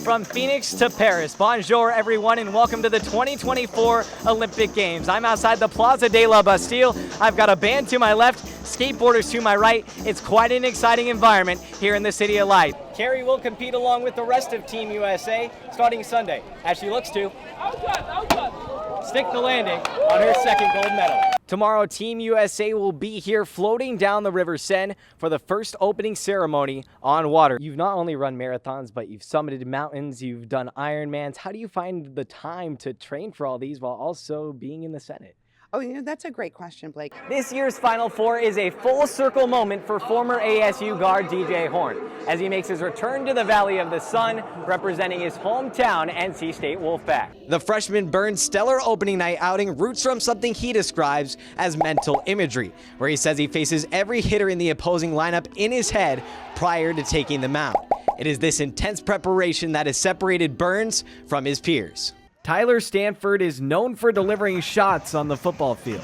From Phoenix to Paris, bonjour everyone, and welcome to the 2024 Olympic Games. I'm outside the Plaza de la Bastille. I've got a band to my left, skateboarders to my right. It's quite an exciting environment here in the City of Light. Carrie will compete along with the rest of Team USA starting Sunday, as she looks to stick the landing on her second gold medal. Tomorrow, Team USA will be here floating down the River Seine for the first opening ceremony on water. You've not only run marathons, but you've summited mountains, you've done Ironmans. How do you find the time to train for all these while also being in the Senate? Oh, that's a great question, Blake. This year's Final Four is a full circle moment for former ASU guard DJ Horn as he makes his return to the Valley of the Sun, representing his hometown NC State Wolfpack. The freshman Burns' stellar opening night outing roots from something he describes as mental imagery, where he says he faces every hitter in the opposing lineup in his head prior to taking the mound. It is this intense preparation that has separated Burns from his peers. Tyler Stanford is known for delivering shots on the football field.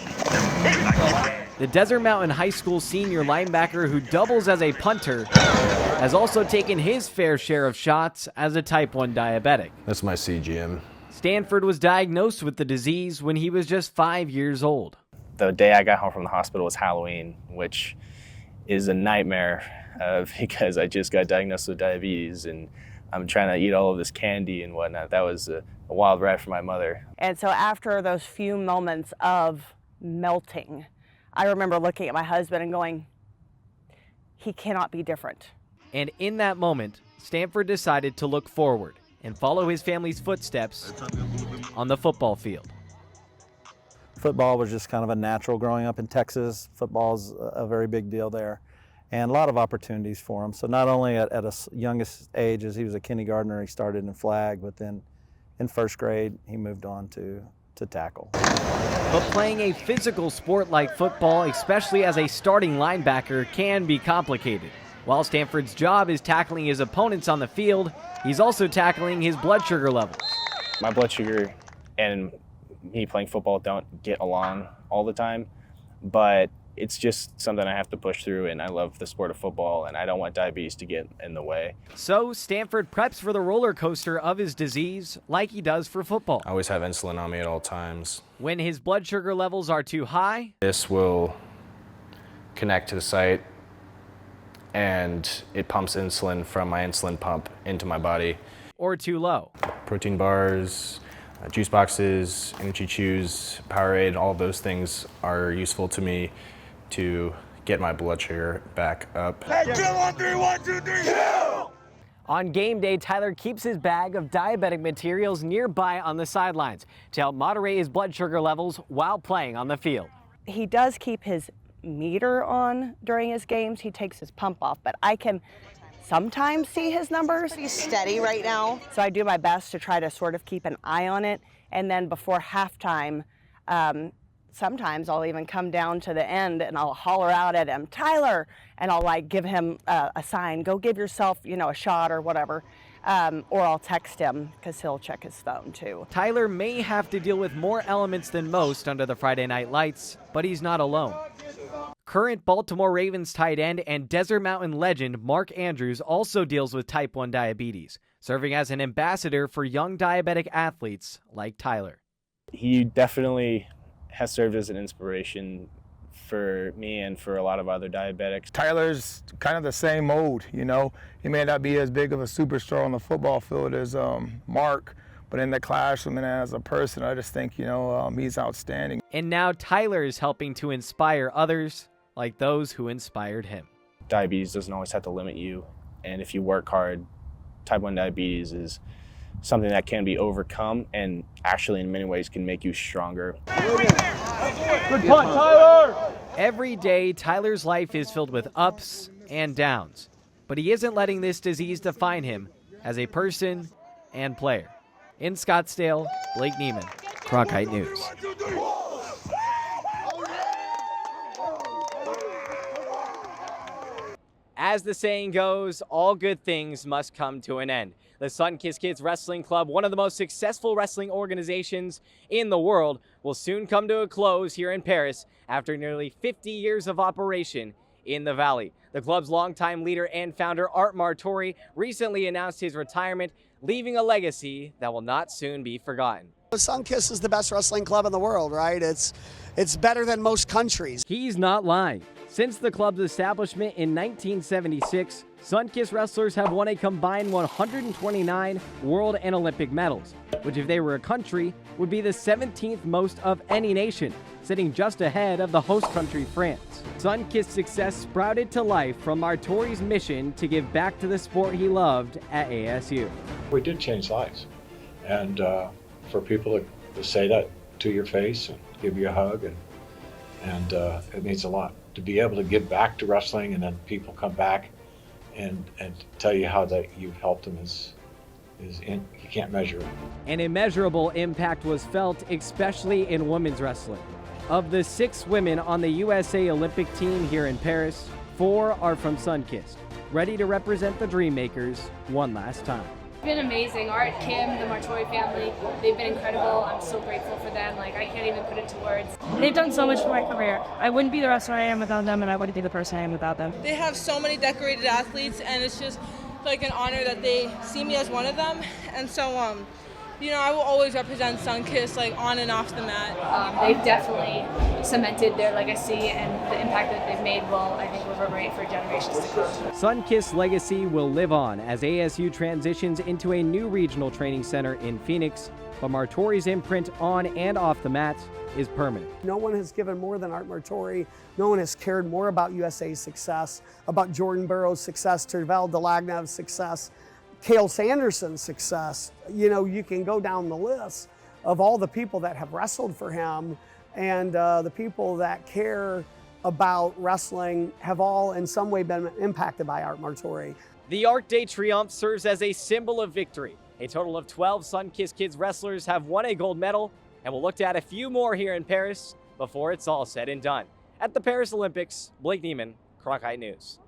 The Desert Mountain High School senior linebacker who doubles as a punter has also taken his fair share of shots as a type 1 diabetic. That's my CGM. Stanford was diagnosed with the disease when he was just 5 years old. The day I got home from the hospital was Halloween, which is a nightmare because I just got diagnosed with diabetes and I'm trying to eat all of this candy and whatnot. That was a wild ride for my mother. And so after those few moments of melting, I remember looking at my husband and going, he cannot be different. And in that moment, Stanford decided to look forward and follow his family's footsteps on the football field. Football was just kind of a natural growing up in Texas. Football's a very big deal there. And a lot of opportunities for him. So not only at a youngest age, as he was a kindergartner, he started in flag, but then in first grade, he moved on to tackle. But playing a physical sport like football, especially as a starting linebacker, can be complicated. While Stanford's job is tackling his opponents on the field, he's also tackling his blood sugar levels. My blood sugar and me playing football don't get along all the time, but it's just something I have to push through, and I love the sport of football, and I don't want diabetes to get in the way. So Stanford preps for the roller coaster of his disease like he does for football. I always have insulin on me at all times. When his blood sugar levels are too high, This will connect to the site, and it pumps insulin from my insulin pump into my body. or too low. Protein bars, juice boxes, energy chews, Powerade, all of those things are useful to me to get my blood sugar back up. On game day, Tyler keeps his bag of diabetic materials nearby on the sidelines to help moderate his blood sugar levels while playing on the field. He does keep his meter on during his games. He takes his pump off, but I can sometimes see his numbers. He's steady right now. So I do my best to try to sort of keep an eye on it. And then before halftime, sometimes I'll even come down to the end and I'll holler out at him, Tyler, and I'll like give him a sign, go give yourself, a shot or whatever. Or I'll text him because he'll check his phone too. Tyler may have to deal with more elements than most under the Friday Night Lights, but he's not alone. Current Baltimore Ravens tight end and Desert Mountain legend Mark Andrews also deals with type 1 diabetes, serving as an ambassador for young diabetic athletes like Tyler. He definitely has served as an inspiration for me and for a lot of other diabetics. Tyler's kind of the same mold, He may not be as big of a superstar on the football field as Mark, but in the classroom and as a person, I just think, he's outstanding. And now Tyler is helping to inspire others like those who inspired him. Diabetes doesn't always have to limit you, and if you work hard, type 1 diabetes is something that can be overcome and actually in many ways can make you stronger. Good punt, Tyler! Every day, Tyler's life is filled with ups and downs, but he isn't letting this disease define him as a person and player. In Scottsdale, Blake Niemann, Cronkite News. As the saying goes, all good things must come to an end. The Sun-Kissed Kids Wrestling Club, one of the most successful wrestling organizations in the world, will soon come to a close here in Paris after nearly 50 years of operation in the Valley. The club's longtime leader and founder, Art Martori, recently announced his retirement, leaving a legacy that will not soon be forgotten. Sunkiss is the best wrestling club in the world, right? It's better than most countries. He's not lying. Since the club's establishment in 1976, Sunkiss wrestlers have won a combined 129 world and Olympic medals, which if they were a country, would be the 17th most of any nation, sitting just ahead of the host country, France. Sunkiss' success sprouted to life from Martori's mission to give back to the sport he loved at ASU. We did change lives, and for people to say that to your face and give you a hug, and it means a lot. To be able to give back to wrestling and then people come back and tell you how that you've helped them you can't measure it. An immeasurable impact was felt, especially in women's wrestling. Of the 6 women on the USA Olympic team here in Paris, 4 are from Sunkiss, ready to represent the Dreammakers one last time. It's been amazing. Art, Kim, the Martori family, they've been incredible. I'm so grateful for them. Like, I can't even put it to words. They've done so much for my career. I wouldn't be the wrestler I am without them, and I wouldn't be the person I am without them. They have so many decorated athletes, and it's just like an honor that they see me as one of them. And so, you know, I will always represent Sunkiss, like, on and off the mat. They've definitely cemented their legacy, and the impact that they've made will, I think, reverberate for generations to come. Sunkiss' legacy will live on as ASU transitions into a new regional training center in Phoenix, but Martori's imprint on and off the mat is permanent. No one has given more than Art Martori. No one has cared more about USA's success, about Jordan Burroughs' success, Tervel Delagnev's success, Cale Sanderson's success. You know, you can go down the list of all the people that have wrestled for him, and the people that care about wrestling have all in some way been impacted by Art Martori. The Arc de Triomphe serves as a symbol of victory. A total of 12 Sunkiss Kids wrestlers have won a gold medal, and we'll look to add a few more here in Paris before it's all said and done. At the Paris Olympics, Blake Niemann, Cronkite News.